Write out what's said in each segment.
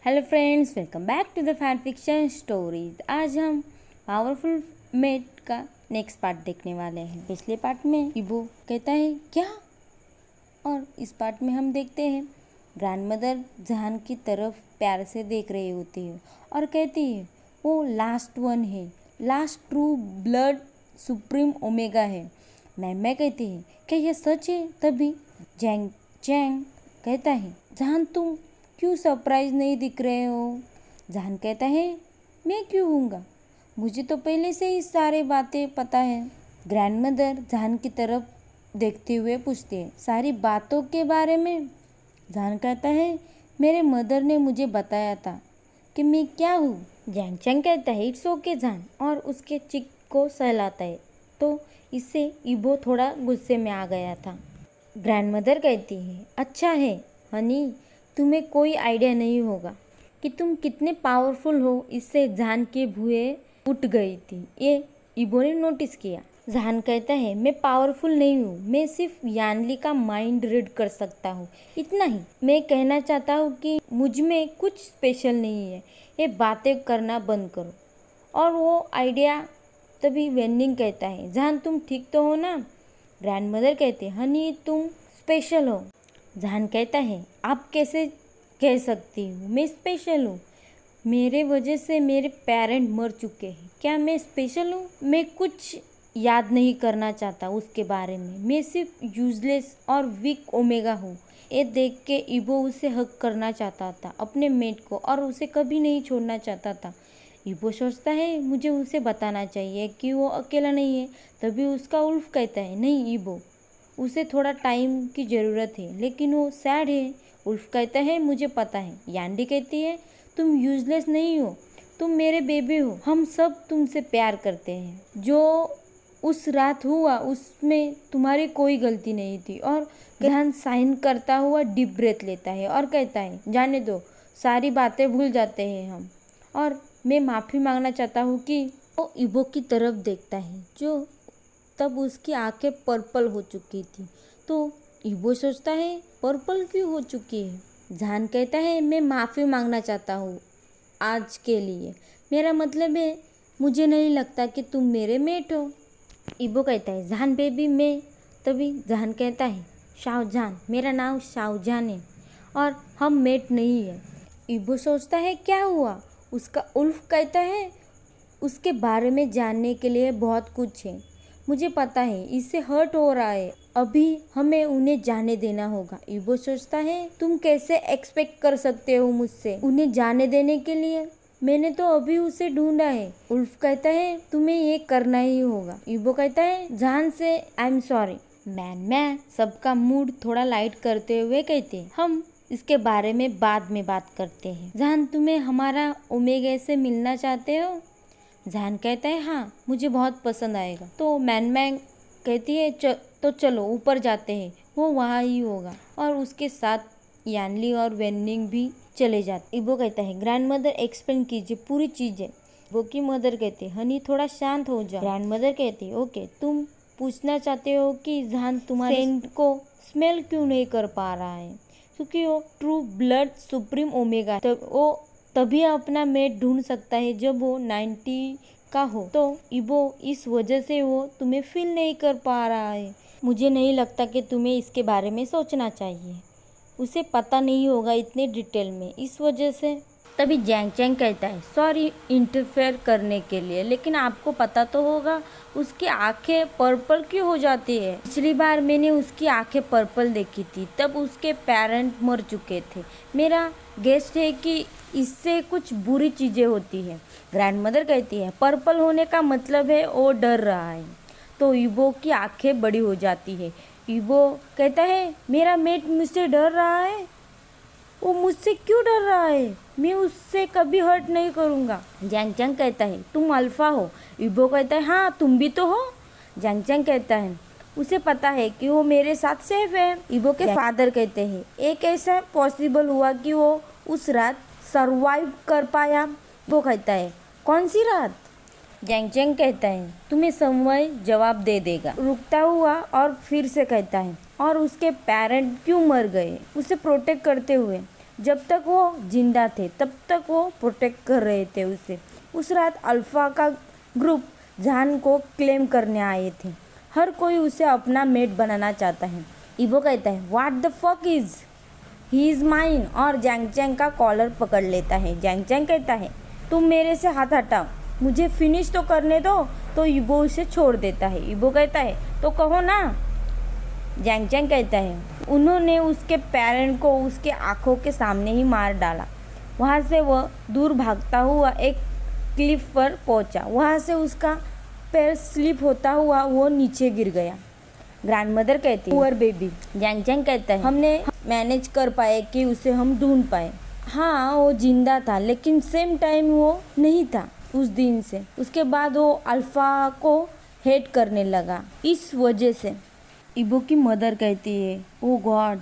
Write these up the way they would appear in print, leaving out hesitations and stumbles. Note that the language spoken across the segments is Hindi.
Hello friends, welcome back to the fan fiction stories. आज हम पावरफुल मेट का नेक्स्ट पार्ट देखने वाले हैं। पिछले पार्ट में इबो कहता है क्या, और इस पार्ट में हम देखते हैं ग्रैंडमदर जहान की तरफ प्यार से देख रही होती है और कहती है वो लास्ट वन है, last true blood supreme omega है। मैं कहती है क्या यह सच है? तभी जैंग चैंग कहता है जहान तुम क्यों सरप्राइज नहीं दिख रहे हो? जहान कहता है मैं क्यों हूँगा, मुझे तो पहले से ही सारी बातें पता है। ग्रैंडमदर जहान की तरफ देखते हुए पूछती है सारी बातों के बारे में? जहान कहता है मेरे मदर ने मुझे बताया था कि मैं क्या हूँ। जैंग चैंग कहता है इट्स ओके जहान, और उसके चिक को सहलाता है। तो इससे इबो थोड़ा गुस्से में आ गया था। ग्रैंडमदर कहती है अच्छा है हनी, तुम्हें कोई आइडिया नहीं होगा कि तुम कितने पावरफुल हो। इससे जहान की भुएं उठ गई थी, ये इबो ने नोटिस किया। जहान कहता है मैं पावरफुल नहीं हूँ, मैं सिर्फ यानली का माइंड रीड कर सकता हूँ, इतना ही। मैं कहना चाहता हूँ कि मुझ में कुछ स्पेशल नहीं है, ये बातें करना बंद करो। और वो आइडिया तभी वेन्निंग कहता है जहान तुम ठीक तो हो ना? ग्रैंडमदर कहते हनी तुम स्पेशल हो। जहान कहता है आप कैसे कह सकती हूँ मैं स्पेशल हूँ? मेरे वजह से मेरे पेरेंट मर चुके हैं, क्या मैं स्पेशल हूँ? मैं कुछ याद नहीं करना चाहता उसके बारे में, मैं सिर्फ यूजलेस और वीक ओमेगा हूँ। ये देख के इबो उसे हक करना चाहता था अपने मेट को, और उसे कभी नहीं छोड़ना चाहता था। इबो सोचता है मुझे उसे बताना चाहिए कि वो अकेला नहीं है। तभी उसका उल्फ कहता है नहीं इबो, उसे थोड़ा टाइम की ज़रूरत है, लेकिन वो सैड है। उल्फ कहता है मुझे पता है। यांडी कहती है तुम यूजलेस नहीं हो, तुम मेरे बेबी हो, हम सब तुमसे प्यार करते हैं। जो उस रात हुआ उसमें तुम्हारी कोई गलती नहीं थी। और जहान साइन करता हुआ डीप ब्रेथ लेता है और कहता है जाने दो, सारी बातें भूल जाते हैं हम, और मैं माफ़ी मांगना चाहता हूँ। कि वो इबो की तरफ देखता है जो तब उसकी आंखें पर्पल हो चुकी थी। तो इबो सोचता है पर्पल क्यों हो चुकी है? जहान कहता है मैं माफ़ी मांगना चाहता हूँ आज के लिए, मेरा मतलब है मुझे नहीं लगता कि तुम मेरे मेट हो। इबो कहता है जहान बेबी मैं। तभी जहान कहता है शाहजहान, मेरा नाम शाहजहान है और हम मेट नहीं है। इबो सोचता है क्या हुआ? उसका उल्फ कहता है उसके बारे में जानने के लिए बहुत कुछ है, मुझे पता है इससे हर्ट हो रहा है, अभी हमें उन्हें जाने देना होगा। इबो सोचता है तुम कैसे एक्सपेक्ट कर सकते हो मुझसे उन्हें जाने देने के लिए, मैंने तो अभी उसे ढूंढा है। उल्फ कहता है तुम्हें ये करना ही होगा। इबो कहता है जहान से आई एम सॉरी। मैं सबका मूड थोड़ा लाइट करते हुए कहते हैं हम इसके बारे में बाद में बात करते हैं। जहान तुम्हें हमारा ओमेगा से मिलना चाहते हो? जहान कहता है हाँ मुझे बहुत पसंद आएगा। तो मैन कहती है तो चलो ऊपर जाते हैं, वो वहाँ ही होगा। और उसके साथ यानली और वेन्निंग भी चले जाते। इबो कहता है ग्रैंडमदर एक्सप्लेन कीजिए पूरी चीज़ें। इबो की मदर कहते हैं हनी थोड़ा शांत हो जाओ। ग्रैंडमदर कहती है ओके, तुम पूछना चाहते हो कि जहान तुम्हारे सेंट को स्मेल क्यों नहीं कर पा रहा है? क्योंकि वो ट्रू ब्लड सुप्रीम ओमेगा, तो वो तभी अपना मेट ढूंढ सकता है जब वो 90 का हो। तो इबो इस वजह से वो तुम्हें फील नहीं कर पा रहा है। मुझे नहीं लगता कि तुम्हें इसके बारे में सोचना चाहिए, उसे पता नहीं होगा इतने डिटेल में, इस वजह से। तभी जैंग चैंग कहता है सॉरी इंटरफेयर करने के लिए, लेकिन आपको पता तो होगा उसकी आंखें पर्पल क्यों हो जाती है? पिछली बार मैंने उसकी आंखें पर्पल देखी थी, तब उसके पेरेंट मर चुके थे। मेरा गेस है कि इससे कुछ बुरी चीज़ें होती है। ग्रैंडमदर कहती है पर्पल होने का मतलब है वो डर रहा है। तो इबो की आंखें बड़ी हो जाती है। इबो कहता है मेरा मेट मुझसे डर रहा है, वो मुझसे क्यों डर रहा है? मैं उससे कभी हर्ट नहीं करूँगा। जैंग चैंग कहता है तुम अल्फा हो। इबो कहता है हाँ तुम भी तो हो। जैंग चैंग कहता है उसे पता है कि वो मेरे साथ सेफ है। इबो के फादर कहते हैं एक ऐसा पॉसिबल हुआ कि वो उस रात सरवाइव कर पाया। वो कहता है कौन सी रात? जैंग चैंग कहता है तुम्हें समय जवाब दे देगा। रुकता हुआ और फिर से कहता है और उसके पेरेंट क्यों मर गए उसे प्रोटेक्ट करते हुए? जब तक वो जिंदा थे तब तक वो प्रोटेक्ट कर रहे थे उसे। उस रात अल्फा का ग्रुप जहान को क्लेम करने आए थे। हर कोई उसे अपना मेट बनाना चाहता है। इबो कहता है what the fuck is he is mine, और जैंग चैंग का कॉलर पकड़ लेता है। जैंग चैंग कहता है तुम मेरे से हाथ हटाओ, मुझे फिनिश तो करने दो। तो इबो उसे छोड़ देता है। इबो कहता है तो कहो ना। जैंग चैंग कहता है उन्होंने उसके पेरेंट को उसके आंखों के सामने ही मार डाला। वहाँ से वह दूर भागता हुआ एक क्लिफ पर पहुँचा। वहाँ से उसका पैर स्लिप होता हुआ वो नीचे गिर गया। ग्रैंडमदर कहती है पुअर बेबी। जैंग चैंग कहता है हमने मैनेज कर पाए कि उसे हम ढूंढ पाए। हाँ वो जिंदा था लेकिन सेम टाइम वो नहीं था उस दिन से। उसके बाद वो अल्फा को हेट करने लगा इस वजह से। इबो की मदर कहती है ओ गॉड।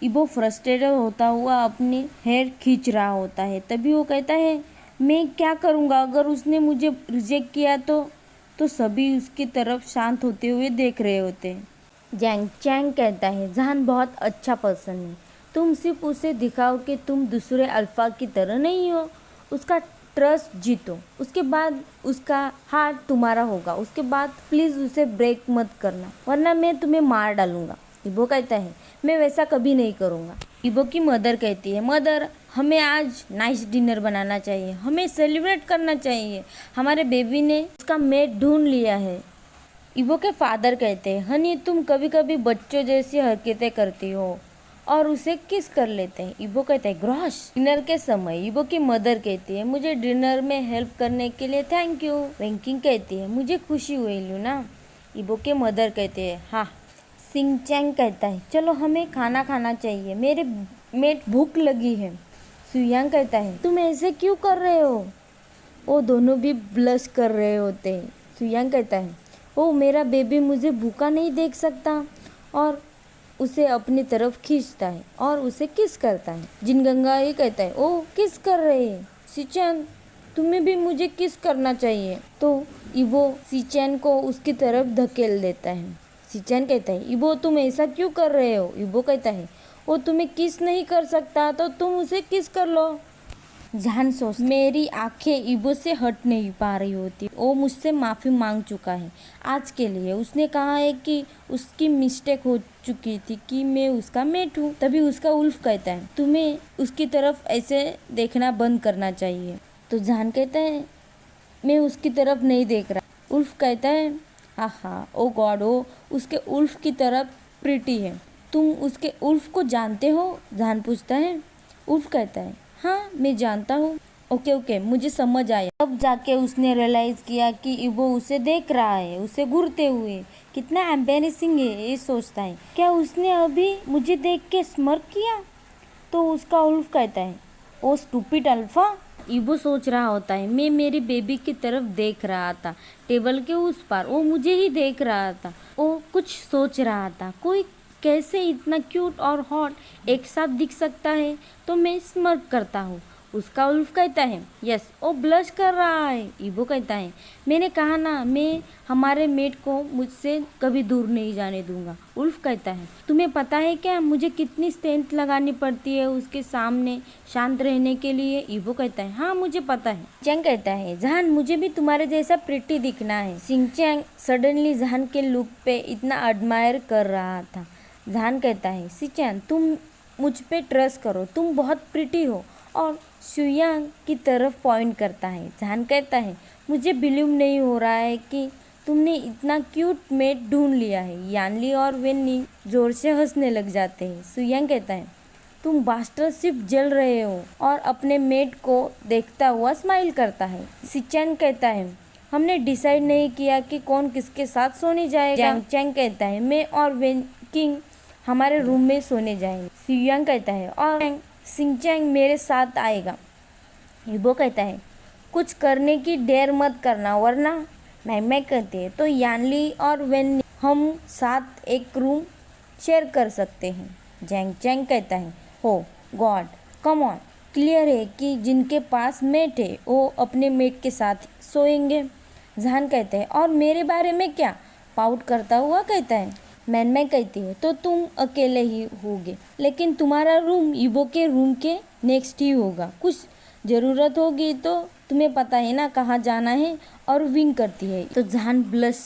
इबो फ्रस्ट्रेटेड होता हुआ अपनी हेयर खींच रहा होता है। तभी वो कहता है मैं क्या करूँगा, अगर उसने मुझे रिजेक्ट किया तो सभी उसकी तरफ शांत होते हुए देख रहे होते हैं। जैंग चैंग कहता है जहान बहुत अच्छा पर्सन है, तुम सिर्फ उसे दिखाओ कि तुम दूसरे अल्फा की तरह नहीं हो। उसका ट्रस्ट जीतो, उसके बाद उसका हार्ट तुम्हारा होगा। उसके बाद प्लीज़ उसे ब्रेक मत करना वरना मैं तुम्हें मार डालूंगा। इबो कहता है मैं वैसा कभी नहीं करूँगा। इबो की मदर कहती है मदर हमें आज नाइस डिनर बनाना चाहिए, हमें सेलिब्रेट करना चाहिए, हमारे बेबी ने उसका मेट ढूंढ लिया है। इबो के फादर कहते हैं हनी तुम कभी कभी बच्चों जैसी हरकतें करती हो, और उसे किस कर लेते हैं। इबो कहता है ग्रॉश। डिनर के समय इबो की मदर कहती है मुझे डिनर में हेल्प करने के लिए थैंक यू। रैंकिंग कहती है मुझे खुशी हुई लूना। इबो के मदर कहते हैं हाँ। सिंग चैंग कहता है चलो हमें खाना खाना चाहिए, मेरे मेट भूख लगी है। सुयांग कहता है तुम ऐसे क्यों कर रहे हो। वो दोनों भी ब्लश कर रहे होते हैं। सुयांग कहता है ओ मेरा बेबी मुझे भूखा नहीं देख सकता, और उसे अपनी तरफ खींचता है और उसे किस करता है। जिनगंगा ये कहता है ओ किस कर रहे हैं सीचैन, तुम्हें भी मुझे किस करना चाहिए। तो इबो सीचैन को उसकी तरफ धकेल देता है। सीचैन कहता है इबो तुम ऐसा क्यों कर रहे हो। इबो कहता है वो तुम्हें किस नहीं कर सकता तो तुम उसे किस कर लो। जहान सोच मेरी आंखें इबो से हट नहीं पा रही होती। वो मुझसे माफ़ी मांग चुका है आज के लिए। उसने कहा है कि उसकी मिस्टेक हो चुकी थी कि मैं उसका मेट हूँ। तभी उसका उल्फ कहता है तुम्हें उसकी तरफ ऐसे देखना बंद करना चाहिए। तो जहान कहता है मैं उसकी तरफ नहीं देख रहा। उल्फ कहता है हाँ ओ गॉड वो उसके उल्फ की तरफ प्रिटी है, तुम उसके उल्फ को जानते हो। जहान पूछता है। उल्फ कहता है हाँ मैं जानता हूँ। ओके मुझे समझ आया। अब जाके उसने रियलाइज़ किया कि इबो उसे देख रहा है, उसे घूरते हुए। कितना एम्बेरेसिंग है ये सोचता है, क्या उसने अभी मुझे देख के स्मर्क किया। तो उसका उल्फ कहता है ओ स्टूपिड अल्फा। इबो सोच रहा होता है मैं मेरी बेबी की तरफ देख रहा था, टेबल के उस पार वो मुझे ही देख रहा था। वो कुछ सोच रहा था कोई कैसे इतना क्यूट और हॉट एक साथ दिख सकता है, तो मैं स्मर्क करता हूँ। उसका उल्फ कहता है यस वो ब्लश कर रहा है। इबो कहता है मैंने कहा ना मैं हमारे मेट को मुझसे कभी दूर नहीं जाने दूंगा। उल्फ कहता है तुम्हें पता है क्या मुझे कितनी स्ट्रेंथ लगानी पड़ती है उसके सामने शांत रहने के लिए। इबो कहता है हाँ मुझे पता है। चैंग कहता है जहान मुझे भी तुम्हारे जैसा प्रिटी दिखना है। सिंग चैंग सडनली जहान के लुक पे इतना एडमायर कर रहा था। जहान कहता है सिचैन तुम मुझ पे ट्रस्ट करो, तुम बहुत प्रिटी हो, और सुयांग की तरफ पॉइंट करता है। जहान कहता है मुझे बिलीव नहीं हो रहा है कि तुमने इतना क्यूट मेट ढूंढ लिया है। यानली और वेन्नी जोर से हंसने लग जाते हैं। सुयांग कहता है तुम बास्टर सिर्फ जल रहे हो, और अपने मेट को देखता हुआ स्माइल करता है। सिचैन कहता है हमने डिसाइड नहीं किया कि कौन किसके साथ सोने जाएगा। चैंग कहता है मैं और वेन किंग हमारे रूम में सोने जाएंगे। सुयांग कहता है और सिंचैंग मेरे साथ आएगा। इबो कहता है कुछ करने की डेर मत करना वरना मैं कहती है तो यानली और वेन हम साथ एक रूम शेयर कर सकते हैं। जैंग चैंग कहता है हो गॉड कम ऑन, क्लियर है कि जिनके पास मेट है वो अपने मेट के साथ सोएंगे। जहान कहते हैं और मेरे बारे में क्या, पाउट करता हुआ कहता है मैं कहती है तो तुम अकेले ही होगे, लेकिन तुम्हारा रूम इबो के रूम के नेक्स्ट ही होगा। कुछ ज़रूरत होगी तो तुम्हें पता है ना कहाँ जाना है। और विंग करती है तो जहान ब्लश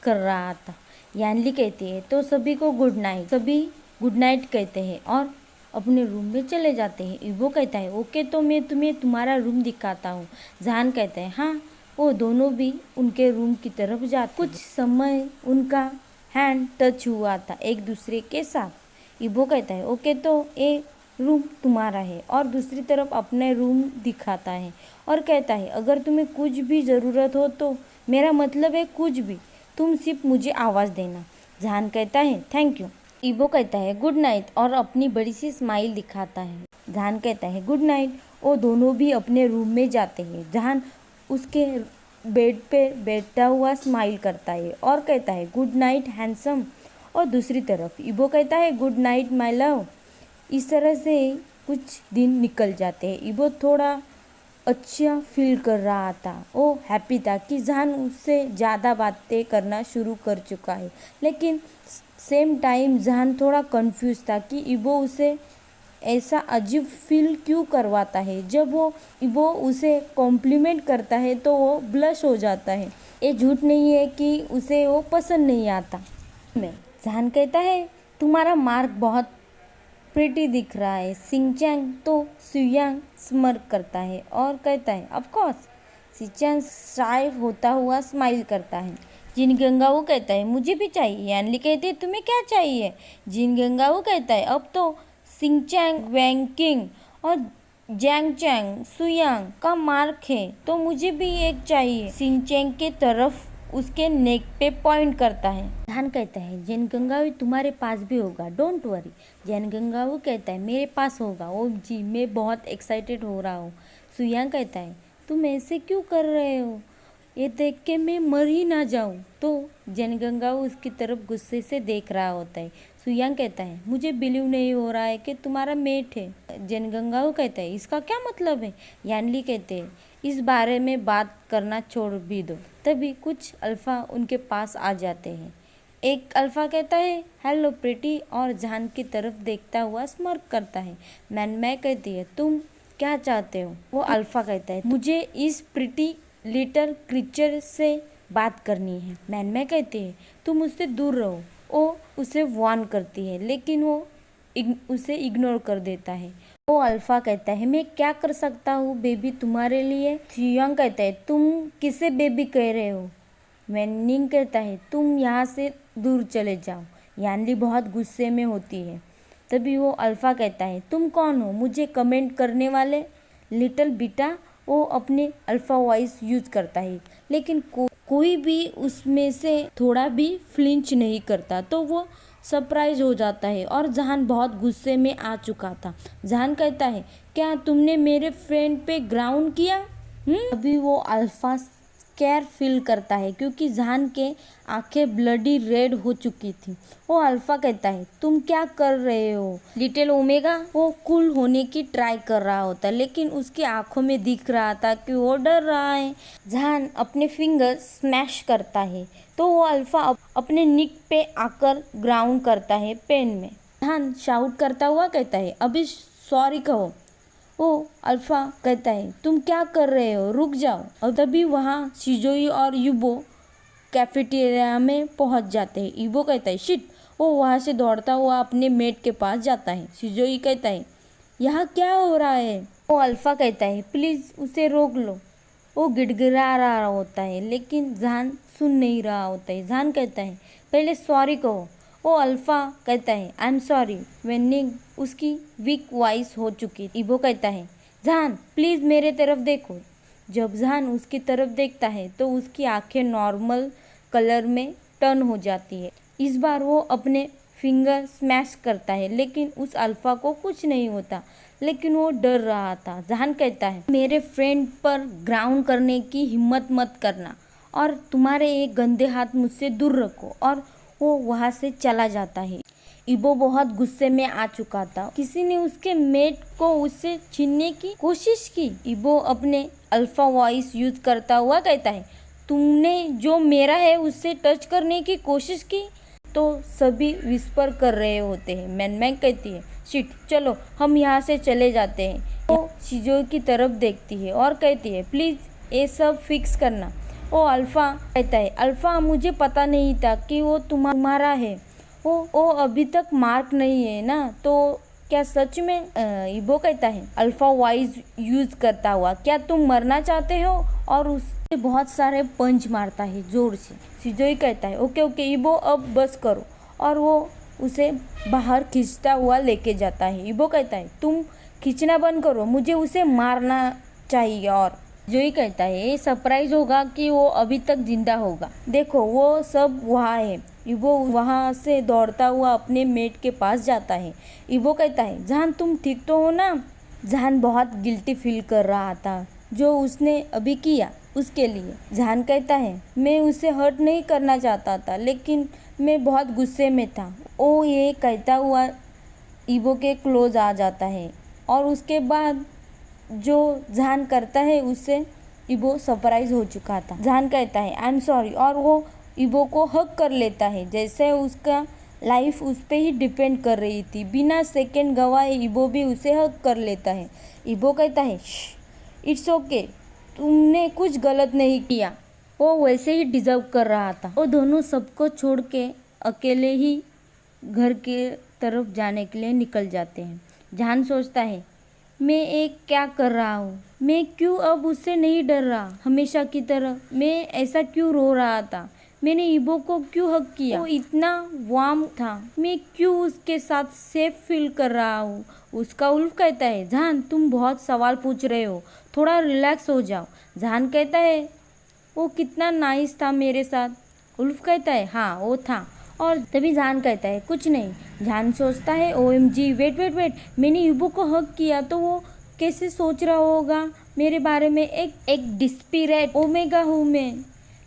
कर रहा था। यानली कहती है तो सभी को गुड नाइट। सभी गुड नाइट कहते हैं और अपने रूम में चले जाते हैं। इबो कहता है ओके, तो मैं तुम्हें तुम्हारा रूम दिखाता हूँ। जहान कहते हैं हाँ। वो दोनों भी उनके रूम की तरफ जाते। कुछ समय उनका हैंड टच हुआ था एक दूसरे के साथ। इबो कहता है ओके, तो ये रूम तुम्हारा है, और दूसरी तरफ अपने रूम दिखाता है और कहता है अगर तुम्हें कुछ भी ज़रूरत हो तो, मेरा मतलब है कुछ भी, तुम सिर्फ मुझे आवाज़ देना। जहान कहता है थैंक यू। इबो कहता है गुड नाइट और अपनी बड़ी सी स्माइल दिखाता है। जहान कहता है गुड नाइट। वो दोनों भी अपने रूम में जाते हैं। जहान उसके बेड पे बैठा हुआ स्माइल करता है और कहता है गुड नाइट हैंडसम। और दूसरी तरफ इबो कहता है गुड नाइट माय लव। इस तरह से कुछ दिन निकल जाते हैं। इबो थोड़ा अच्छा फील कर रहा था। वो हैप्पी था कि जहान उससे ज़्यादा बातें करना शुरू कर चुका है, लेकिन सेम टाइम जहान थोड़ा कंफ्यूज था कि इबो उसे ऐसा अजीब फील क्यों करवाता है। जब वो उसे कॉम्प्लीमेंट करता है तो वो ब्लश हो जाता है। ये झूठ नहीं है कि उसे वो पसंद नहीं आता। मैं जहान कहता है तुम्हारा मार्क बहुत प्रिटी दिख रहा है। सिंचैंग तो सुयांग स्मर्क करता है और कहता है ऑफ कोर्स। सिंचैंग शाय होता हुआ स्माइल करता है। जिन गंगाऊ कहता है मुझे भी चाहिए। यानली कहती है तुम्हें क्या चाहिए। जिन गंगाऊ कहता है अब तो सिंचैंग, वैंकिंग और जैंगचैंग सुयांग का मार्क है तो मुझे भी एक चाहिए। सिंचैंग के तरफ उसके नेक पे पॉइंट करता है। जहान कहता है जैन गंगाऊ तुम्हारे पास भी होगा, डोंट वरी। जैन गंगाऊ कहता है मेरे पास होगा। ओ जी मैं बहुत एक्साइटेड हो रहा हूँ। सुयांग कहता है तुम ऐसे क्यों कर रहे हो, ये देख के मैं मर ही ना जाऊँ। तो जैन गंगाऊ उसकी तरफ गुस्से से देख रहा होता है। सुयांग कहता है मुझे बिलीव नहीं हो रहा है कि तुम्हारा मेट है। जैन गंगाऊ कहता है इसका क्या मतलब है। यानली कहते हैं इस बारे में बात करना छोड़ भी दो। तभी कुछ अल्फा उनके पास आ जाते हैं। एक अल्फा कहता है हेलो प्रिटी और जहान की तरफ देखता हुआ स्मर्क करता है। मैं कहती है तुम क्या चाहते हो। वो अल्फा कहता है मुझे इस प्रिटी लिटिल क्रीचर से बात करनी है। मैं कहती है तुम उससे दूर रहो। वो उसे वार्न करती है लेकिन वो उसे इग्नोर कर देता है। वो अल्फा कहता है मैं क्या कर सकता हूँ बेबी तुम्हारे लिए। सुयांग कहता है तुम किसे बेबी कह रहे हो। वैनिंग कहता है तुम यहाँ से दूर चले जाओ। यानली बहुत गुस्से में होती है। तभी वो अल्फा कहता है तुम कौन हो मुझे कमेंट करने वाले लिटिल बेटा। वो अपने अल्फा वॉइस यूज करता है लेकिन कोई भी उसमें से थोड़ा भी फ्लिंच नहीं करता। तो वो सरप्राइज हो जाता है और जहान बहुत गुस्से में आ चुका था। जहान कहता है क्या तुमने मेरे फ्रेंड पे ग्राउंड किया। अभी वो अल्फा स्कैर फील करता है क्योंकि जहान के आंखें ब्लडी रेड हो चुकी थी। वो अल्फा कहता है तुम क्या कर रहे हो। लिटिल ओमेगा वो कूल होने की ट्राई कर रहा होता लेकिन उसकी आंखों में दिख रहा था कि वो डर रहा है। जहान अपने फिंगर स्मैश करता है तो वो अल्फा अपने निक पे आकर ग्राउंड करता है पेन में। जहान शाउट करता हुआ कहता है अभी सॉरी कहो। वो अल्फा कहता है तुम क्या कर रहे हो, रुक जाओ। और तभी वहाँ शिजोई और युबो कैफेटेरिया में पहुँच जाते हैं। इबो कहता है शिट। वो वहाँ से दौड़ता हुआ अपने मेट के पास जाता है। शिजोई कहता है यहाँ क्या हो रहा है। वो अल्फा कहता है प्लीज़ उसे रोक लो। वो गिड़गिड़ा रहा होता है लेकिन जहान सुन नहीं रहा होता है। जहान कहता है पहले सॉरी कहो। वो अल्फा कहता है आई एम सॉरी। वेनिंग उसकी वीक वॉइस हो चुकी। इबो कहता है जहान प्लीज़ मेरे तरफ देखो। जब जहान उसकी तरफ देखता है तो उसकी आंखें नॉर्मल कलर में टर्न हो जाती है। इस बार वो अपने फिंगर स्मैश करता है लेकिन उस अल्फा को कुछ नहीं होता, लेकिन वो डर रहा था। जहान कहता है मेरे फ्रेंड पर ग्राउंड करने की हिम्मत मत करना और तुम्हारे एक गंदे हाथ मुझसे दूर रखो। और वो वहाँ से चला जाता है। इबो बहुत गुस्से में आ चुका था। किसी ने उसके मेट को उससे छीनने की कोशिश की। इबो अपने अल्फा वॉइस यूज करता हुआ कहता है तुमने जो मेरा है उससे टच करने की कोशिश की। तो सभी विस्पर कर रहे होते हैं। मैन मैंग कहती है, शिट, चलो हम यहाँ से चले जाते हैं। वो शिजो की तरफ देखती है और कहती है, प्लीज़ ये सब फिक्स करना। वो अल्फ़ा कहता है, अल्फ़ा मुझे पता नहीं था कि वो तुम्हारा है। वो अभी तक मार्क नहीं है ना, तो क्या सच में? इबो कहता है, अल्फ़ा वाइज यूज करता हुआ, क्या तुम मरना चाहते हो? और उससे बहुत सारे पंच मारता है जोर से। शिजोई कहता है, ओके ओके इबो, अब बस करो। और वो उसे बाहर खींचता हुआ लेके जाता है। इबो कहता है, तुम खींचना बंद करो, मुझे उसे मारना चाहिए। और जोई कहता है, ये सरप्राइज होगा कि वो अभी तक जिंदा होगा, देखो वो सब वहाँ है। इबो वहाँ से दौड़ता हुआ अपने मेट के पास जाता है। इबो कहता है, जान तुम ठीक तो हो ना? जान बहुत गिल्टी फील कर रहा था जो उसने अभी किया उसके लिए। जान कहता है, मैं उसे हर्ट नहीं करना चाहता था, लेकिन मैं बहुत गुस्से में था। वो ये कहता हुआ इबो के क्लोज आ जाता है और उसके बाद जो जान करता है उससे इबो सरप्राइज हो चुका था। जान कहता है, आई एम सॉरी, और वो इबो को हक कर लेता है जैसे उसका लाइफ उस पर ही डिपेंड कर रही थी। बिना सेकंड गवाए इबो भी उसे हक कर लेता है। इबो कहता है, इट्स ओके, तुमने कुछ गलत नहीं किया, वो वैसे ही डिजर्व कर रहा था। वो दोनों सबको छोड़ के अकेले ही घर के तरफ जाने के लिए निकल जाते हैं। जान सोचता है, मैं एक क्या कर रहा हूँ? मैं क्यों अब उससे नहीं डर रहा हमेशा की तरह? मैं ऐसा क्यों रो रहा था? मैंने इबो को क्यों हक किया? वो इतना वार्म था, मैं क्यों उसके साथ सेफ फील कर रहा हूँ? उसका उल्फ कहता है, जान तुम बहुत सवाल पूछ रहे हो, थोड़ा रिलैक्स हो जाओ। जान कहता है, वो कितना नाइस था मेरे साथ। उल्फ कहता है, हाँ वो था। और तभी जान कहता है, कुछ नहीं। जान सोचता है, OMG, वेट वेट वेट, मैंने इबो को हक किया तो वो कैसे सोच रहा होगा मेरे बारे में? एक डिस्पिरेट ओमेगा हूँ मैं।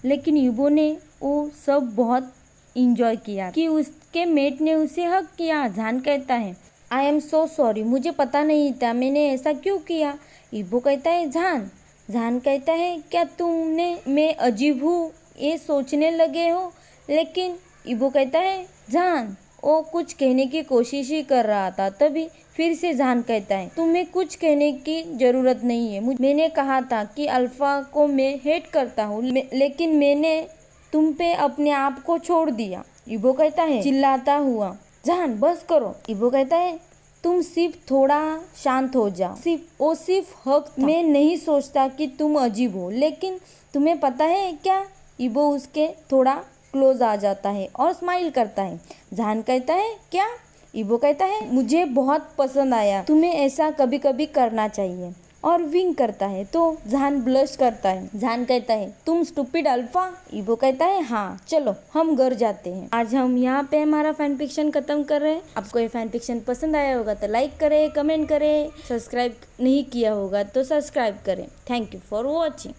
लेकिन इबो ने वो सब बहुत इंजॉय किया कि उसके मेट ने उसे हक किया। जान कहता है, आई एम सो सॉरी, मुझे पता नहीं था मैंने ऐसा क्यों किया। इबो कहता है, जान कहता है, क्या तुमने मैं अजीब हूँ ये सोचने लगे हो? लेकिन इबो कहता है, जान वो कुछ कहने की कोशिश ही कर रहा था। तभी फिर से जान कहता है, तुम्हें कुछ कहने की जरूरत नहीं है। मैंने कहा था कि अल्फा को मैं हेट करता हूँ, लेकिन मैंने तुम पे अपने आप को छोड़ दिया। इबो कहता है चिल्लाता हुआ, जान बस करो। इबो कहता है, तुम सिर्फ थोड़ा शांत हो जाओ। सिर्फ हक था। मैं नहीं सोचता कि तुम अजीब हो, लेकिन तुम्हें पता है क्या? इबो उसके थोड़ा क्लोज आ जाता है और स्माइल करता है। जान कहता है, क्या? इबो कहता है, मुझे बहुत पसंद आया, तुम्हें ऐसा कभी कभी करना चाहिए। और विंक करता है तो जान ब्लश करता है। जान कहता है, तुम स्टूपिड अल्फा। इबो कहता है, हाँ चलो हम घर जाते हैं। आज हम यहाँ पे हमारा फैन फिक्शन खत्म कर रहे हैं। आपको ये फैन फिक्शन पसंद आया होगा तो लाइक करें, कमेंट करें, सब्सक्राइब नहीं किया होगा तो सब्सक्राइब करें। Thank you for watching.